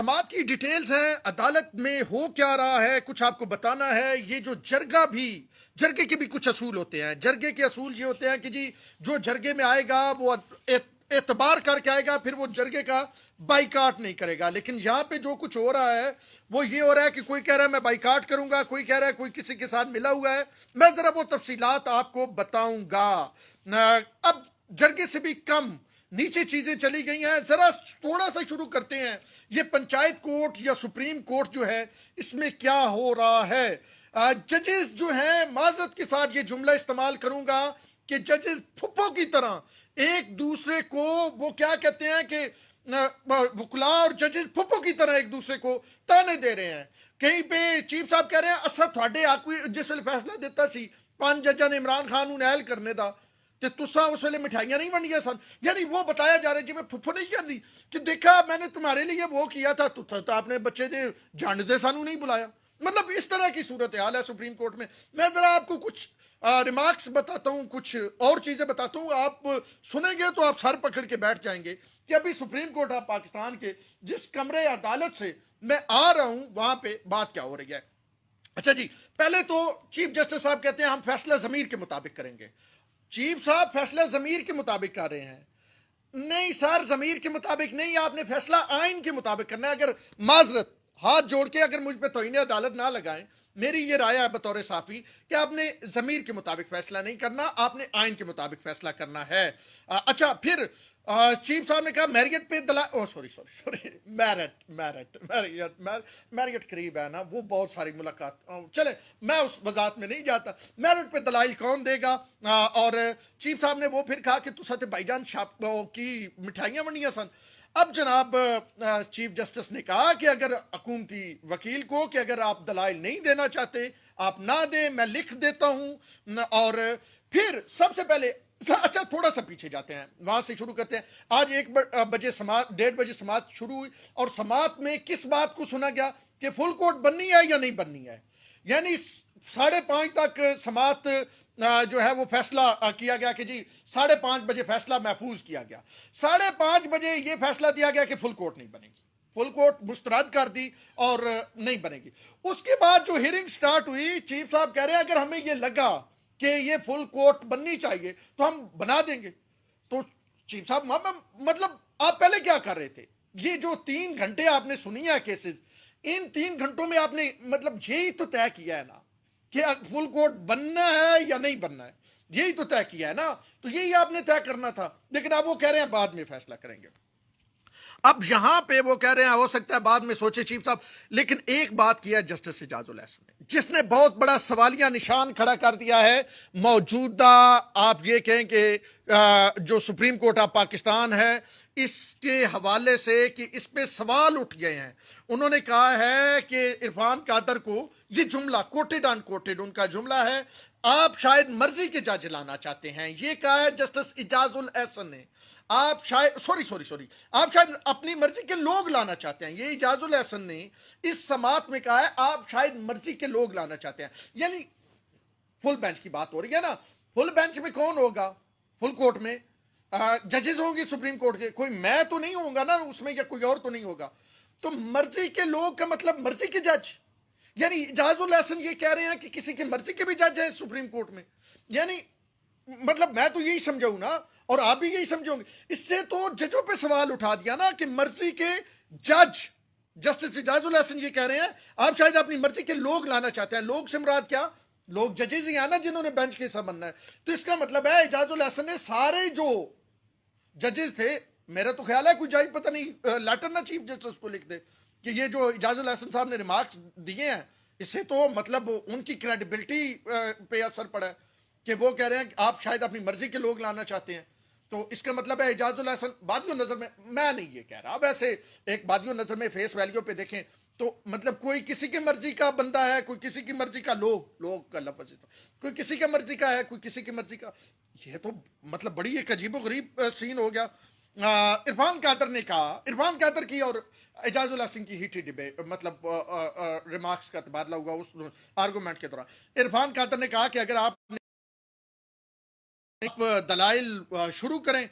समात की डिटेल्स हैं, अदालत में हो क्या रहा है कुछ आपको बताना है। ये जो जरगे के भी कुछ असूल होते हैं। जरगे के असूल ये होते हैं कि जी जो जरगे में आएगा वो एतबार करके आएगा, फिर वो जरगे का बाइकाट नहीं करेगा। लेकिन यहाँ पे जो कुछ हो रहा है वो ये हो रहा है कि कोई कह रहा है मैं बाइकाट करूंगा, कोई कह रहा है कोई किसी के साथ मिला हुआ है। मैं जरा वो तफसीलात आपको बताऊंगा। अब जरगे से भी कम नीचे चीजें चली गई हैं। जरा थोड़ा सा शुरू करते हैं, ये पंचायत कोर्ट या सुप्रीम कोर्ट जो है इसमें क्या हो रहा है। जजेस जो हैं, माजरत के साथ ये जुमला इस्तेमाल करूंगा कि जजेस फुप्पो की तरह एक दूसरे को, वो क्या कहते हैं कि वकला और जजेस फुप्पो की तरह एक दूसरे को ताने दे रहे हैं। कहीं पे चीफ साहब कह रहे हैं असा थोड़े आकू जिस वे फैसला दिता सी 5 जजा ने इमरान खान नूं नैल करने का, ते तुसा उस वेले मिठाइयां नहीं वंडियां सन। यानी वो बताया जा रहा है जिवें फुफ्फो नहीं कहती कि देखा मैंने तुम्हारे लिए वो किया था, तो आपने बच्चे दे जंड दे सानू नहीं बुलाया। मतलब इस तरह की सूरत हाल है सुप्रीम कोर्ट में। मैं जरा आपको कुछ रिमार्क्स बताता हूं, कुछ और चीजें बताता हूं। आप सुनेंगे तो आप सर पकड़ के बैठ जाएंगे कि अभी सुप्रीम कोर्ट ऑफ पाकिस्तान के जिस कमरे अदालत से मैं आ रहा हूं वहां पे बात क्या हो रही है। अच्छा जी, पहले तो चीफ जस्टिस साहब कहते हैं हम फैसला जमीर के मुताबिक करेंगे। चीफ साहब फैसला जमीर के मुताबिक कर रहे हैं। नहीं सर, जमीर के मुताबिक नहीं, आपने फैसला आइन के मुताबिक करना है। अगर माजरत हाथ जोड़ के अगर मुझ पे तौहीन अदालत ना लगाएं, मेरी ये राय है बतौर साफी कि आपने जमीर के मुताबिक फैसला नहीं करना, आपने आइन के मुताबिक फैसला करना है। अच्छा, फिर चीफ साहब ने कहा मैरियट पे दला oh sorry sorry sorry merit merit Marriott Marriott करीब है ना, वो बहुत सारी मुलाकात। चले मैं उस वजात में नहीं जाता। मैरिट पे दलाइल कौन देगा। और चीफ साहब ने वो फिर कहा कि तुसा ते भाईजान छाप की मिठाइयां वंडियां सन। अब जनाब चीफ जस्टिस ने कहा कि अगर हुकूमती वकील को कि अगर आप दलाइल नहीं देना चाहते आप ना दें, मैं लिख देता हूं। और फिर सबसे पहले अच्छा थोड़ा सा पीछे जाते हैं, वहां से शुरू करते हैं। आज 1 बजे समात, 1:30 समात शुरू हुई और समात में किस बात को सुना गया कि फुल कोर्ट बननी है या नहीं बननी है। यानी 5:30 तक समात जो है वो फैसला किया गया कि जी 5:30 बजे फैसला महफूज किया गया। 5:30 बजे ये फैसला दिया गया कि फुल कोर्ट नहीं बनेगी, फुल कोर्ट मुस्तरद कर दी और नहीं बनेगी। उसके बाद जो हियरिंग स्टार्ट हुई, चीफ साहब कह रहे हैं अगर हमें ये लगा कि ये फुल कोर्ट बननी चाहिए तो हम बना देंगे। तो चीफ साहब मतलब आप पहले क्या कर रहे थे। ये जो 3 घंटे आपने सुनी है केसेस, इन 3 घंटों में आपने मतलब यही तो तय किया है ना कि फुल कोर्ट बनना है या नहीं बनना है, यही तो तय किया है ना। तो यही आपने तय करना था। लेकिन आप वो कह रहे हैं बाद में फैसला करेंगे। अब यहां पे वो कह रहे हैं हो सकता है बाद में सोचे चीफ साहब। लेकिन एक बात किया जस्टिस इजाजुल हसन ने जिसने बहुत बड़ा सवालिया निशान खड़ा कर दिया है मौजूदा, आप ये कहें कि जो सुप्रीम कोर्ट ऑफ पाकिस्तान है इसके हवाले से कि इस पे सवाल उठ गए हैं। उन्होंने कहा है कि इरफान कादर को, ये जुमला कोटेड अनकोटेड उनका जुमला है, आप शायद मर्जी के जज लाना चाहते हैं। ये कहा है जस्टिस इजाजुल एहसन ने। आप शायद आप शायद अपनी मर्जी के लोग लाना चाहते हैं, ये इजाजुल एहसन ने इस समात में कहा है। आप शायद मर्जी के लोग लाना चाहते हैं, यानी फुल बेंच की बात हो रही है ना। फुल बेंच में कौन होगा फुल कोर्ट में? जजेस होंगे सुप्रीम कोर्ट के, कोई मैं तो नहीं होगा ना उसमें, या कोई और तो नहीं होगा। तो मर्जी के लोग का मतलब मर्जी के जज। यानी इजाजुल एहसन ये कह रहे हैं कि किसी की मर्जी के भी जज है सुप्रीम कोर्ट में। यानी मतलब मैं तो यही समझाऊं ना, और आप भी यही समझोगे। इससे तो जजों पे सवाल उठा दिया ना कि मर्जी के जज। जस्टिस इजाजुल हसन ये कह रहे हैं आप शायद अपनी मर्जी के लोग लाना चाहते हैं। लोग से मुराद क्या? लोग जजेस ही आना जिन्होंने बेंच के हिस्सा बनना है। तो इसका मतलब है इजाजुल हसन ने सारे जो जजेस थे, मेरा तो ख्याल है कोई जज पता नहीं लेटर ना चीफ जस्टिस को लिख दे कि ये जो इजाजुल हसन साहब ने रिमार्क्स दिए हैं इससे तो मतलब उनकी क्रेडिबिलिटी पे असर पड़ा है कि वो कह रहे हैं कि आप शायद अपनी मर्जी के लोग लाना चाहते हैं। तो इसका मतलब है इजाजुल हसन बादियों नजर में, मैं नहीं ये कह रहा, वैसे एक बादियों नजर में फेस वैल्यू पे देखें तो मतलब कोई किसी की मर्जी का बंदा है, कोई किसी की मर्जी का लोग का लफ्ज, कोई किसी की मर्जी का है, कोई किसी की मर्जी का। ये तो मतलब बड़ी एक अजीबो गरीब सीन हो गया। इरफान कादर ने कहा, इरफान कादर की और एजाजुल हसन की हीटेड डिबेट मतलब रिमार्क्स का तबादला हुआ उस आर्गूमेंट के दौरान। इरफान कादर ने कहा कि अगर आप दलाइल शुरू करें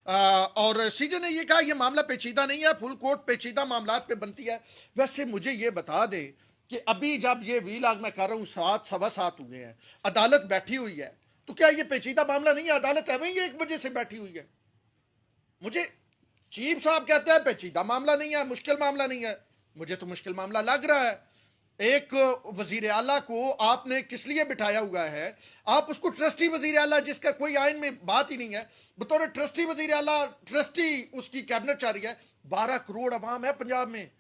اور सीजे ने ये कहा ये मामला पेचीदा नहीं है, फुल कोर्ट पेचीदा मामलात पे बनती है। वैसे मुझे ये बता दे कि अभी जब ये वीलॉग मैं कर रहा हूं 7 सवा 7 हुए हैं, अदालत बैठी हुई है, तो क्या ये पेचीदा मामला नहीं है? अदालत है वही 1 बजे से बैठी हुई है। मुझे चीफ साहब कहते हैं पेचीदा मामला नहीं है, मुश्किल मामला नहीं है। मुझे तो मुश्किल मामला लग रहा है। एक वजीर आला को आपने किस लिए बिठाया हुआ है? आप उसको ट्रस्टी वजीर आला, जिसका कोई आइन में बात ही नहीं है, बतौर ट्रस्टी वजीर आला, ट्रस्टी उसकी कैबिनेट चाह रही है। 12 करोड़ अवाम है पंजाब में,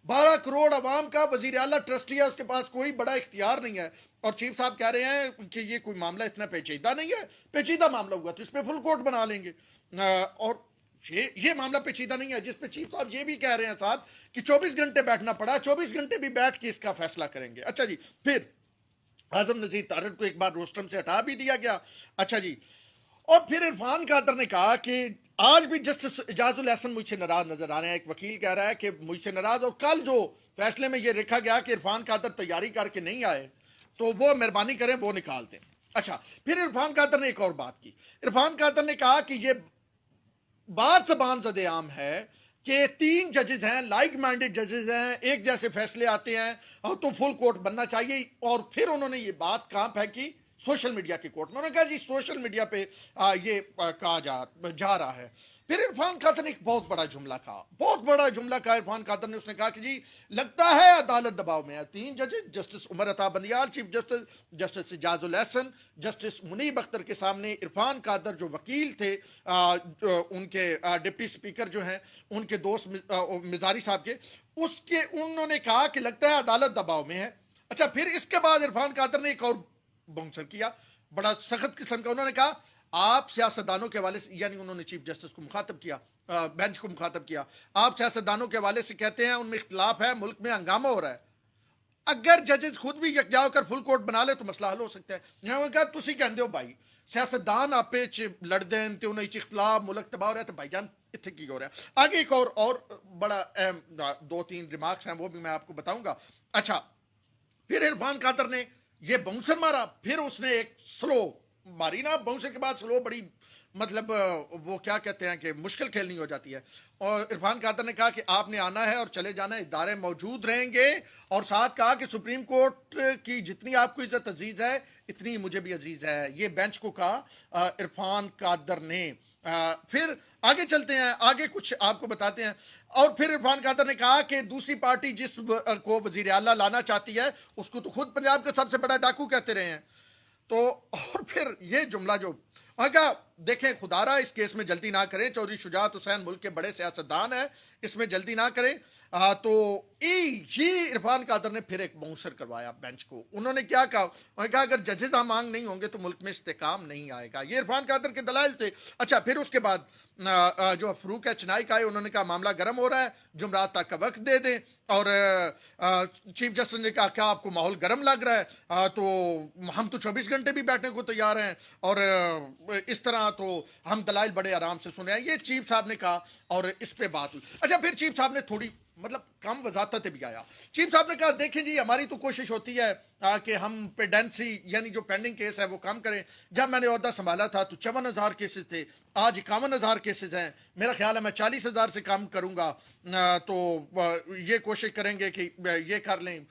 12 करोड़ अवाम का वजीर आला ट्रस्टी है, उसके पास कोई बड़ा इख्तियार नहीं है। और चीफ साहब कह रहे हैं कि ये कोई मामला इतना पेचीदा नहीं है। पेचीदा मामला हुआ तो इस पर फुल कोर्ट बना लेंगे। और ये मामला पेचीदा नहीं है, जिस पे चीफ साहब ये भी कह रहे हैं साथ कि 24 घंटे बैठना पड़ा, 24 घंटे भी बैठ के इसका फैसला करेंगे। अच्छा जी, फिर आजम नजीर तारड़ को एक बार रोस्टम से हटा भी दिया गया। अच्छा जी, और फिर इरफान कादर ने कहा कि आज भी जस्टिस इजाजुल हसन मुझसे नाराज नजर आ रहे हैं। एक वकील कह रहा है कि मुझसे नाराज, और कल जो फैसले में यह लिखा गया कि इरफान कादर तैयारी करके नहीं आए तो वो मेहरबानी करें वो निकाल दें। अच्छा, फिर इरफान कादर ने एक और बात की। इरफान कादर ने कहा कि ये बात ज़बान ज़दे आम है कि 3 जजेस हैं, लाइक माइंडेड जजेस हैं, एक जैसे फैसले आते हैं तो फुल कोर्ट बनना चाहिए। और फिर उन्होंने ये बात कहां फेंकी? सोशल मीडिया की कोर्ट में। उन्होंने कहा जी सोशल मीडिया पे ये कहा जा रहा है। फिर इरफान कादर ने एक बहुत बड़ा जुमला कहा, बहुत बड़ा जुमला कहा इरफान कादर ने। उसने कहा कि जी लगता है अदालत दबाव में है। 3 जजेस, justice Umar Ata Bandial chief justice, justice Ijazul Hasan, justice Munib Akhtar के सामने इरफान कादर जो वकील थे, उनके डिप्टी स्पीकर जो हैं, उनके दोस्त मिजारी साहब के, उसके उन्होंने कहा कि लगता है अदालत दबाव में है। अच्छा, फिर इसके बाद इरफान कादर ने एक और बाउंसर किया, बड़ा सख्त किस्म का। उन्होंने कहा आप सियासतदानों के हवाले से, यानी उन्होंने चीफ जस्टिस को मुखातब किया, बेंच को मुखातब किया, आप सियासतदानों के हवाले से कहते हैं उनमें इख्तिलाफ है, मुल्क में हंगामा हो रहा है। अगर जजेस खुद भी यकजा होकर फुल कोर्ट बना ले तो मसला हल हो सकता है। उन्होंने कहा तुसी कहंदे हो भाई सियासतदान आपे च लड़दे हैं ते उन्हें इख्तिलाफ, मुल्क तबाह हो रहा है, तो भाईजान इत्थे की हो रहा है। आगे एक और बड़ा अहम 2-3 रिमार्क्स हैं, वो भी मैं आपको बताऊंगा। अच्छा, फिर इरफान कादर ने ये बाउंसर मारा, फिर उसने एक स्लो मारी ना, बाउंसर के बाद स्लो बड़ी मतलब वो क्या कहते हैं कि मुश्किल खेलनी हो जाती है। और इरफान कादर ने कहा कि आपने आना है और चले जाना है, इदारे मौजूद रहेंगे। और साथ कहा कि सुप्रीम कोर्ट की जितनी आपको इज्जत अजीज है इतनी मुझे भी अजीज है। ये बेंच को कहा इरफान कादर ने। फिर आगे चलते हैं, आगे कुछ आपको बताते हैं। और फिर इरफान कादर ने कहा कि दूसरी पार्टी जिस को वजीर आला लाना चाहती है उसको तो खुद पंजाब का सबसे बड़ा डाकू कहते रहे हैं। तो और फिर ये जुमला जो कहा, देखें खुदारा इस केस में जल्दी ना करें, चौधरी शुजात हुसैन मुल्क के बड़े सियासतदान हैं, इसमें जल्दी ना करें। तो ये इरफान कादर ने फिर एक बाउंसर करवाया बेंच को। उन्होंने क्या कहा? उन्होंने कहा अगर जजेस मांग नहीं होंगे तो मुल्क में इस्तेकाम नहीं आएगा। ये इरफान कादर के दलाइल थे। अच्छा, फिर उसके बाद जो फरूक चनाई का है, उन्होंने कहा मामला गर्म हो रहा है, जुमरात तक का वक्त दे दें। और चीफ जस्टिस ने कहा क्या आपको माहौल गर्म लग रहा है? तो हम तो 24 घंटे भी बैठने को तैयार हैं, और इस तरह तो हम दलाइल बड़े आराम से सुने हैं, ये चीफ साहब ने कहा और इस पे बात हुई। अच्छा, फिर चीफ साहब ने थोड़ी मतलब कम वजाहत भी आया। चीफ साहब ने कहा देखें जी हमारी तो कोशिश होती है कि हम पेंडेंसी यानी जो पेंडिंग केस है वो कम करें। जब मैंने ओहदा संभाला था तो 54,000 केसेस थे, आज 51,000 केसेस हैं। मेरा ख्याल है मैं 40,000 से कम करूंगा, तो ये कोशिश करेंगे कि ये कर लें।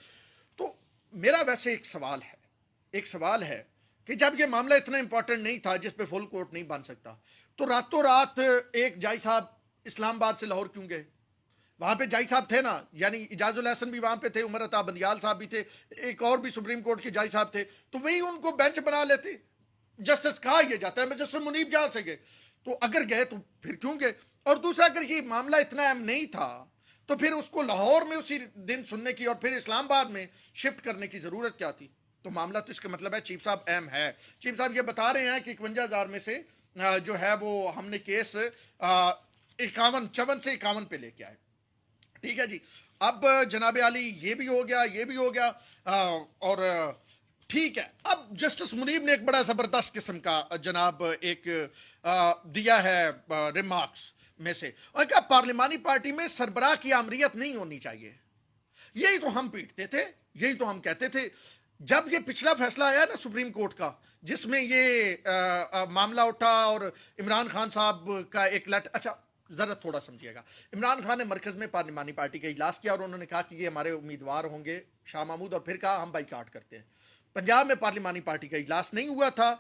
तो मेरा वैसे एक सवाल है कि जब ये मामला इतना इंपॉर्टेंट नहीं था जिस पे फुल कोर्ट नहीं बन सकता, तो रातों रात एक जाई साहब इस्लामाबाद से लाहौर क्यों गए? वहां पे जाई साहब थे ना, यानी इजाजुल हसन भी वहां पे थे, उमर अता बंदियाल साहब भी थे, एक और भी सुप्रीम कोर्ट के जाई साहब थे, तो वही उनको बेंच बना लेते। जस्टिस कहा यह जाता है मैं जस्टिस मुनीब जा से गए, तो अगर गए तो फिर क्यों गए? और दूसरा, अगर ये मामला इतना अहम नहीं था तो फिर उसको लाहौर में उसी दिन सुनने की और फिर इस्लामाबाद में शिफ्ट करने की जरूरत क्या थी? तो मामला तो इसका मतलब है चीफ साहब अहम है। चीफ साहब ये बता रहे हैं कि 51,000 में से जो है वो हमने केस 54 से 51 पे लेके आए। ठीक है जी। अब जनाब आली ये भी हो गया और ठीक है। अब जस्टिस मुनीब ने एक बड़ा जबरदस्त किस्म का जनाब एक दिया है रिमार्क्स में से, और क्या पार्लिमानी पार्टी में सरबराह की आमरीत नहीं होनी चाहिए। यही तो हम पीटते थे, यही तो हम कहते थे। جب یہ پچھلا فیصلہ آیا نا سپریم کورٹ کا، جس میں یہ معاملہ اٹھا اور عمران خان صاحب کا ایک لیٹر، اچھا ذرا تھوڑا سمجھیے گا، عمران خان نے مرکز میں پارلیمانی پارٹی کا اجلاس کیا اور انہوں نے کہا کہ یہ ہمارے امیدوار ہوں گے شاہ محمود، اور پھر کہا ہم بائیکاٹ کرتے ہیں۔ پنجاب میں پارلیمانی پارٹی کا اجلاس نہیں ہوا تھا،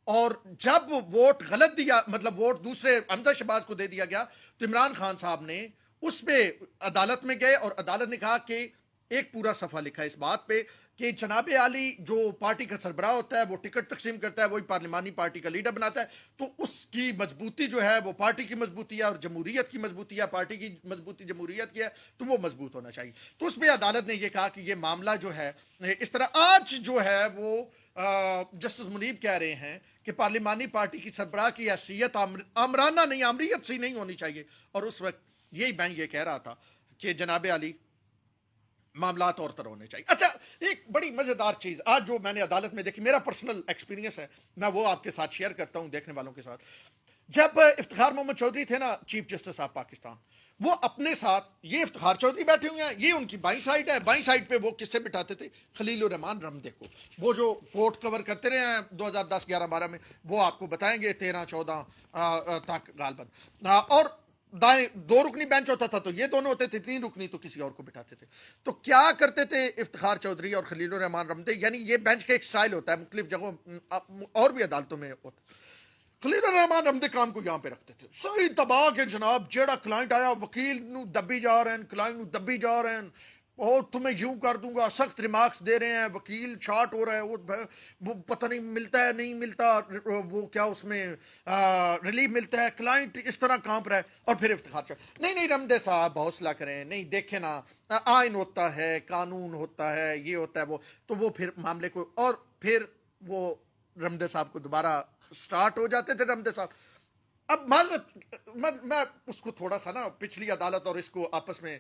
اور جب ووٹ غلط دیا، مطلب ووٹ دوسرے حمزہ شہباز کو دے دیا گیا، تو عمران خان صاحب نے اس پہ عدالت میں گئے اور عدالت نے کہا کہ ایک پورا صفحہ لکھا اس بات پہ کہ جناب عالی جو پارٹی کا سربراہ ہوتا ہے وہ ٹکٹ تقسیم کرتا ہے، وہی پارلیمانی پارٹی کا لیڈر بناتا ہے، تو اس کی مضبوطی جو ہے وہ پارٹی کی مضبوطی ہے، اور جمہوریت کی مضبوطی ہے، پارٹی کی مضبوطی جمہوریت کی ہے، تو وہ مضبوط ہونا چاہیے۔ تو اس پہ عدالت نے یہ کہا کہ یہ معاملہ جو ہے اس طرح آج جو ہے وہ جسٹس منیب کہہ رہے ہیں کہ پارلیمانی پارٹی کی سربراہ کی حیثیت آمرانہ نہیں، آمریت سی نہیں ہونی چاہیے، اور اس وقت یہی بینچ یہ کہہ رہا تھا کہ جناب عالی معاملات اور طرح ہونے چاہیے۔ اچھا، ایک بڑی مزیدار چیز آج جو میں نے عدالت میں دیکھی، میرا پرسنل ایکسپیرینس ہے، میں وہ آپ کے ساتھ شیئر کرتا ہوں دیکھنے والوں کے ساتھ۔ جب افتخار محمد چودھری تھے نا چیف جسٹس آف پاکستان، وہ اپنے ساتھ، یہ افتخار چودھری بیٹھے ہوئے ہیں، یہ ان کی بائیں سائڈ ہے، بائیں سائڈ پہ وہ کس سے بٹھاتے تھے؟ خلیل الرحمان رمدے کو، وہ جو کوٹ کور کرتے رہے ہیں 2010 11 12 میں، وہ آپ کو بتائیں گے 13 14 تک غالباً، اور دائیں دو رکنی بینچ ہوتا تھا تو یہ دونوں ہوتے تھے، تین رکنی تو کسی اور کو بٹھاتے تھے۔ تو کیا کرتے تھے افتخار چودھری اور خلیل الرحمان رمدے، یعنی یہ بینچ کا ایک سٹائل ہوتا ہے، مختلف جگہوں اور بھی عدالتوں میں ہوتا ہے۔ خلیل الرحمان رمدے کام کو یہاں پہ رکھتے تھے، صحیح دبا کے جناب، جیڑا کلائنٹ آیا وکیل نو دبی جا رہے ہیں، کلائنٹ نو دبی جا رہے ہیں، اور تمہیں یوں کر دوں گا، سخت ریمارکس دے رہے ہیں، وکیل شارٹ ہو رہا ہے، وہ پتہ نہیں ملتا ہے نہیں ملتا، وہ کیا اس میں ریلیف ملتا ہے، کلائنٹ اس طرح کانپ رہا ہے، اور پھر افتخار چاہیے نہیں نہیں رمدے صاحب حوصلہ کریں، نہیں دیکھیں نا، آئین ہوتا ہے، قانون ہوتا ہے، یہ ہوتا ہے وہ، تو وہ پھر معاملے کو، اور پھر وہ رمدے صاحب کو دوبارہ سٹارٹ ہو جاتے تھے رمدے صاحب۔ اب میں اس کو تھوڑا سا نا پچھلی عدالت اور اس کو آپس میں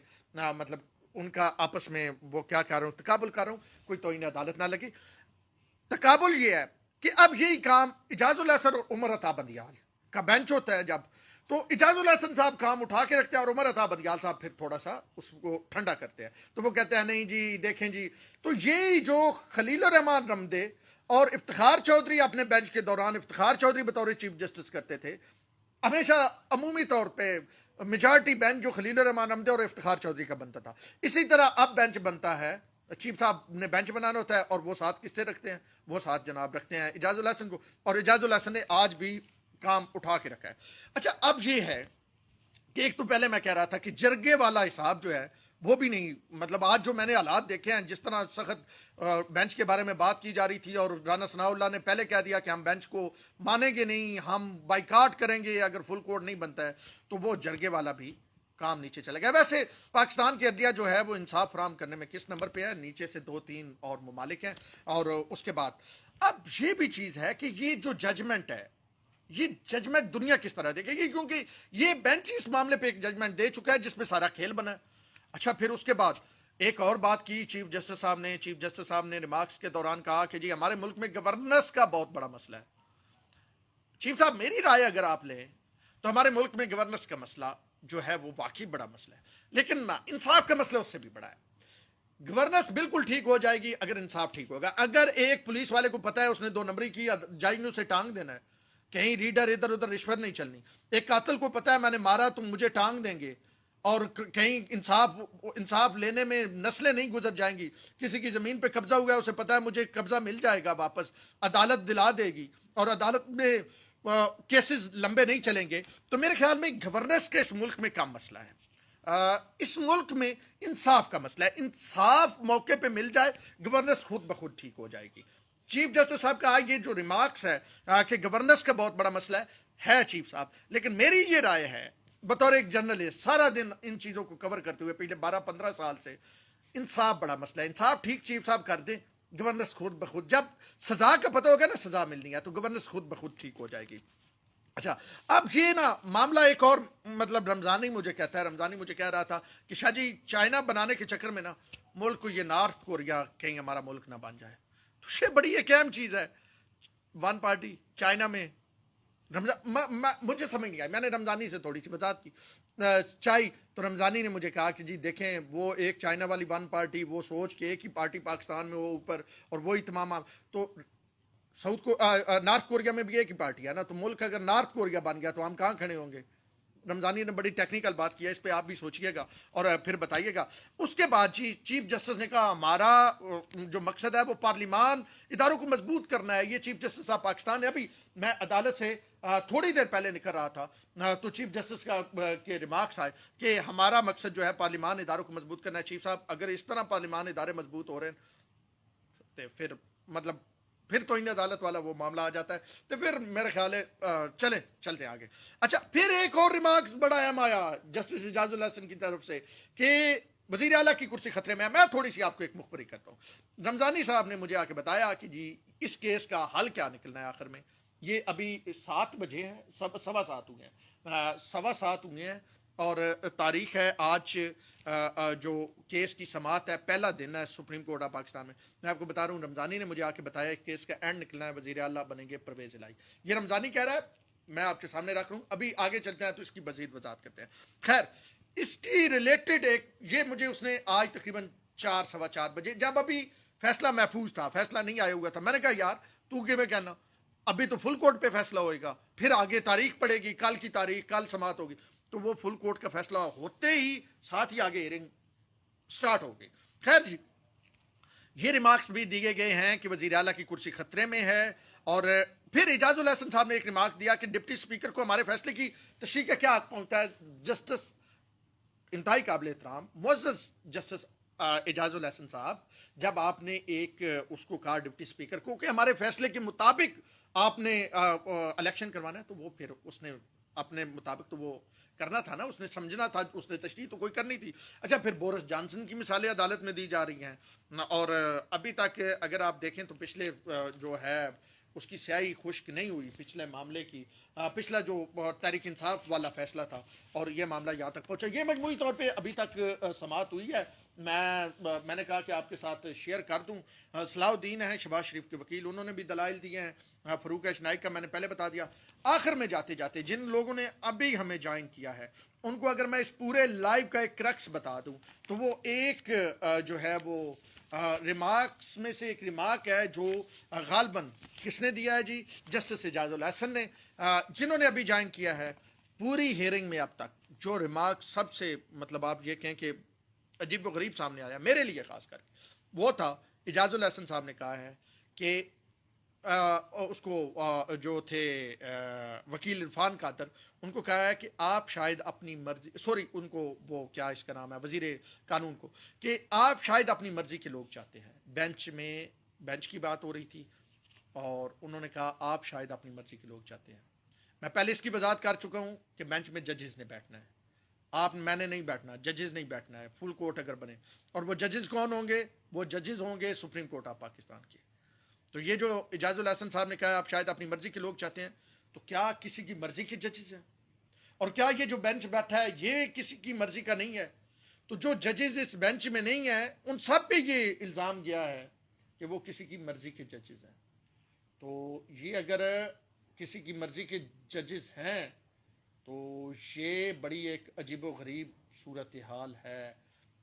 مطلب ان کا آپس میں وہ کیا کر رہا ہوں، تقابل کر رہا ہوں، کوئی توہین عدالت نہ لگی۔ تقابل یہ ہے کہ اب یہی کام اجاز الحسن اور عمر عطا بندیال کا بینچ ہوتا ہے جب، تو اجاز الحسن صاحب کام اٹھا کے رکھتے ہیں اور عمر عطا بندیال صاحب پھر تھوڑا سا اس کو ٹھنڈا کرتے ہیں، تو وہ کہتے ہیں نہیں جی دیکھیں جی۔ تو یہی جو خلیل الرحمان رمدے اور افتخار چودھری اپنے بینچ کے دوران، افتخار چودھری بطور چیف جسٹس کرتے تھے ہمیشہ، عمومی طور پہ میجارٹی بینچ جو خلیل الرحمان رمدے اور افتخار چودھری کا بنتا تھا، اسی طرح اب بینچ بنتا ہے، چیف صاحب نے بینچ بنانا ہوتا ہے، اور وہ ساتھ کس سے رکھتے ہیں؟ وہ ساتھ جناب رکھتے ہیں اجاز الحسن کو، اور اجاز الحسن نے آج بھی کام اٹھا کے رکھا ہے۔ اچھا، اب یہ ہے کہ ایک تو پہلے میں کہہ رہا تھا کہ جرگے والا حساب جو ہے وہ بھی نہیں، مطلب آج جو میں نے حالات دیکھے ہیں، جس طرح سخت بینچ کے بارے میں بات کی جا رہی تھی، اور رانا ثناء اللہ نے پہلے کہہ دیا کہ ہم بینچ کو مانیں گے نہیں، ہم بائیکاٹ کریں گے اگر فل کوڈ نہیں بنتا ہے، تو وہ جرگے والا بھی کام نیچے چلے گیا۔ ویسے پاکستان کی عدلیہ جو ہے وہ انصاف فراہم کرنے میں کس نمبر پہ ہے؟ نیچے سے 2 3 اور ممالک ہیں، اور اس کے بعد اب یہ بھی چیز ہے کہ یہ جو ججمنٹ ہے، یہ ججمنٹ دنیا کس طرح دیکھے گی، کیونکہ یہ بینچ اس معاملے پہ ایک ججمنٹ دے چکا ہے جس پہ سارا کھیل بنا ہے۔ اچھا، پھر اس کے بعد ایک اور بات کی چیف جسٹس صاحب نے ریمارکس کے دوران کہا کہ جی ہمارے ملک میں گورننس کا بہت بڑا مسئلہ ہے۔ چیف صاحب میری رائے اگر آپ لیں تو ہمارے ملک میں گورننس کا مسئلہ جو ہے وہ واقعی بڑا مسئلہ ہے، لیکن نہ، انصاف کا مسئلہ اس سے بھی بڑا ہے۔ گورننس بالکل ٹھیک ہو جائے گی اگر انصاف ٹھیک ہوگا۔ اگر ایک پولیس والے کو پتا ہے اس نے 2 نمبری کی، جج نے اسے ٹانگ دینا ہے، کہیں ریڈر ادھر ادھر رشوت نہیں چلنی۔ ایک قاتل کو پتا ہے میں نے مارا تم مجھے ٹانگ دیں گے، اور کہیں انصاف لینے میں نسلیں نہیں گزر جائیں گی، کسی کی زمین پہ قبضہ ہوا ہے اسے پتا ہے مجھے قبضہ مل جائے گا واپس، عدالت دلا دے گی، اور عدالت میں کیسز لمبے نہیں چلیں گے، تو میرے خیال میں گورننس کا اس ملک میں کم مسئلہ ہے۔ اس ملک میں انصاف کا مسئلہ ہے، انصاف موقع پہ مل جائے گورننس خود بخود ٹھیک ہو جائے گی۔ چیف جسٹس صاحب کا یہ جو ریمارکس ہے کہ گورننس کا بہت بڑا مسئلہ ہے چیف صاحب، لیکن میری یہ رائے ہے بطور ایک جرنلسٹ سارا دن ان چیزوں کو کور کرتے ہوئے پچھلے 12 15 سال سے، انصاف بڑا مسئلہ ہے، انصاف ٹھیک چیف صاحب کر دیں، گورننس خود بخود، جب سزا کا پتہ ہوگا نا سزا ملنی ہے، تو گورننس خود بخود ٹھیک ہو جائے گی۔ اچھا، اب یہ نا معاملہ ایک اور، مطلب رمضانی مجھے کہتا ہے، رمضانی مجھے کہہ رہا تھا کہ شاہ جی چائنا بنانے کے چکر میں نا ملک کو یہ نارتھ کوریا کہیں ہمارا ملک نہ بن جائے، تو یہ بڑی ایک اہم چیز ہے۔ ون پارٹی چائنا میں، مجھے سمجھ نہیں آئی، میں نے رمضانی سے تھوڑی سی وضاحت کی، چائے تو رمضانی نے مجھے کہا کہ جی دیکھیں وہ ایک چائنا والی ون پارٹی، وہ سوچ کے ایک ہی پارٹی پاکستان میں وہ اوپر اور وہی تمام تو نارتھ کوریا میں بھی ایک ہی پارٹی ہے نا، تو ملک اگر نارتھ کوریا بن گیا تو ہم کہاں کھڑے ہوں گے؟ رمضانی نے بڑی ٹیکنیکل بات کیا، اس پہ آپ بھی سوچئے گا اور پھر بتائیے گا۔ اس کے بعد چیف جسٹس نے کہا ہمارا جو مقصد ہے وہ پارلیمان اداروں کو مضبوط کرنا ہے۔ یہ چیف جسٹس آف پاکستان ہے، ابھی میں عدالت سے تھوڑی دیر پہلے نکل رہا تھا تو چیف جسٹس کے ریمارکس آئے کہ ہمارا مقصد جو ہے پارلیمان اداروں کو مضبوط کرنا ہے۔ چیف صاحب اگر اس طرح پارلیمان ادارے مضبوط ہو رہے ہیں تو پھر مطلب پھر تو ان عدالت والا وہ معاملہ آ جاتا ہے، تو پھر میرے خیال ہے چلتے آگے۔ اچھا پھر ایک اور ریمارک بڑا اہم آیا جسٹس اعجاز اللہ حسن کی طرف سے کہ وزیر اعلیٰ کی کرسی خطرے میں ہے۔ میں تھوڑی سی آپ کو ایک مخبری کرتا ہوں۔ رمضانی صاحب نے مجھے آ کے بتایا کہ جی اس کیس کا حل کیا نکلنا ہے آخر میں۔ یہ ابھی 7 بجے ہیں، 7:15 ہوئے ہیں، 7:15 ہوئے ہیں اور تاریخ ہے آج جو کیس کی سماعت ہے، پہلا دن ہے سپریم کورٹ آف پاکستان میں۔ میں آپ کو بتا رہا ہوں رمضانی نے مجھے آ کے بتایا کیس کا اینڈ نکلنا ہے، وزیر اعلیٰ بنیں گے پرویز الہی۔ یہ رمضانی کہہ رہا ہے، میں آپ کے سامنے رکھ رہا ہوں، ابھی آگے چلتے ہیں تو اس کی مزید وضاحت کرتے ہیں۔ خیر اس کی ریلیٹڈ ایک یہ مجھے اس نے آج تقریباً 4 سوا 4 بجے، جب ابھی فیصلہ محفوظ تھا، فیصلہ نہیں آیا ہوا تھا، میں نے کہا یار تو کہ میں کہنا ابھی تو فل کورٹ پہ فیصلہ ہوئے گا، پھر آگے تاریخ پڑے گی، کل کی تاریخ، کل سماعت ہوگی، تو وہ فل کورٹ کا فیصلہ ہوتے ہی ساتھ ہی آگے ہیئرنگ سٹارٹ ہو گئی۔ خیر جی یہ ریمارکس بھی دیے گئے ہیں کہ وزیر اعلیٰ کی کرسی خطرے میں ہے، اور پھر اعجاز الحسن صاحب نے ایک ریمارک دیا کہ ڈپٹی اسپیکر کو ہمارے فیصلے کی تشریح کا کیا حق پہنچتا ہے۔ جسٹس انتہائی قابل احترام معزز جسٹس اعجاز الحسن صاحب، جب آپ نے ایک اس کو کہا ڈپٹی اسپیکر کو کہ ہمارے فیصلے کے مطابق آپ نے الیکشن کروانا ہے، تو وہ پھر اس نے اپنے مطابق تو وہ کرنا تھا نا، اس نے سمجھنا تھا، اس نے تشریح تو کوئی کرنی تھی۔ اچھا پھر بورس جانسن کی مثالیں عدالت میں دی جا رہی ہیں، اور ابھی تک اگر آپ دیکھیں تو پچھلے جو ہے اس کی سیاہی خشک نہیں ہوئی پچھلے معاملے کی، پچھلا جو تحریک انصاف والا فیصلہ تھا اور یہ معاملہ یہاں تک پہنچا۔ یہ مجموعی طور پہ ابھی تک سماعت ہوئی ہے۔ میں نے کہا کہ آپ کے ساتھ شیئر کر دوں۔ صلاح الدین ہیں شہباز شریف کے وکیل، انہوں نے بھی دلائل دیے ہیں، فاروق اشنائی کا میں نے پہلے بتا دیا۔ آخر میں جاتے جاتے جن لوگوں نے ابھی ہمیں جوائن کیا ہے ان کو اگر میں اس پورے لائیو کا ایک کرکس بتا دوں تو وہ ایک جو ہے وہ ریمارکس میں سے ایک ریمارک ہے جو غالباً کس نے دیا ہے جی، جسٹس اعجاز الحسن نے۔ جنہوں نے ابھی جوائن کیا ہے پوری ہیئرنگ میں اب تک جو ریمارک سب سے مطلب آپ یہ کہیں کہ عجیب و غریب سامنے آیا میرے لیے خاص کر کے، وہ تھا اعجاز الحسن صاحب نے کہا ہے کہ اس کو جو تھے وکیل عرفان قادر، ان کو کہا ہے کہ آپ شاید اپنی مرضی، سوری ان کو وہ کیا اس کا نام ہے وزیر قانون کو، کہ آپ شاید اپنی مرضی کے لوگ چاہتے ہیں۔ بینچ کی بات ہو رہی تھی اور انہوں نے کہا آپ شاید اپنی مرضی کے لوگ چاہتے ہیں۔ میں پہلے اس کی وضاحت کر چکا ہوں کہ بینچ میں ججز نے بیٹھنا ہے، میں نے نہیں بیٹھنا، ججز نہیں بیٹھنا ہے فل کورٹ اگر بنے، اور وہ ججز کون ہوں گے؟ وہ ججز ہوں گے سپریم کورٹ آف پاکستان کے۔ تو یہ جو اعجاز الحسن صاحب نے کہا آپ شاید اپنی مرضی کے لوگ چاہتے ہیں، تو کیا کسی کی مرضی کے ججز ہیں؟ اور کیا یہ جو بینچ بیٹھا ہے یہ کسی کی مرضی کا نہیں ہے؟ تو جو ججز اس بینچ میں نہیں ہیں ان سب پہ یہ الزام گیا ہے کہ وہ کسی کی مرضی کے ججز ہیں۔ تو یہ اگر کسی کی مرضی کے ججز ہیں تو یہ بڑی ایک عجیب و غریب صورتحال ہے۔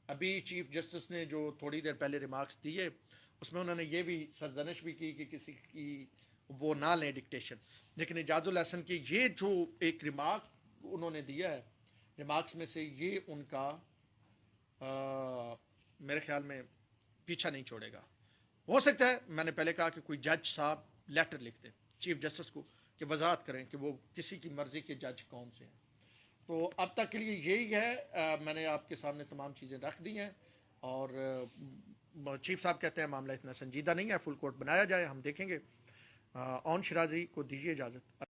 ابھی چیف جسٹس نے جو تھوڑی دیر پہلے ریمارکس دیے اس میں انہوں نے یہ بھی سرزنش بھی کی کہ کسی کی وہ نہ لیں ڈکٹیشن، لیکن اعجاز الحسن کی یہ جو ایک ریمارک انہوں نے دیا ہے، ریمارکس میں سے یہ ان کا میرے خیال میں پیچھا نہیں چھوڑے گا۔ ہو سکتا ہے میں نے پہلے کہا کہ کوئی جج صاحب لیٹر لکھ دیں چیف جسٹس کو کہ وضاحت کریں کہ وہ کسی کی مرضی کے جج کون سے ہیں۔ تو اب تک کے لیے یہی ہے، میں نے آپ کے سامنے تمام چیزیں رکھ دی ہیں، اور چیف صاحب کہتے ہیں معاملہ اتنا سنجیدہ نہیں ہے، فل کورٹ بنایا جائے، ہم دیکھیں گے۔ اون شرازی کو دیجیے اجازت۔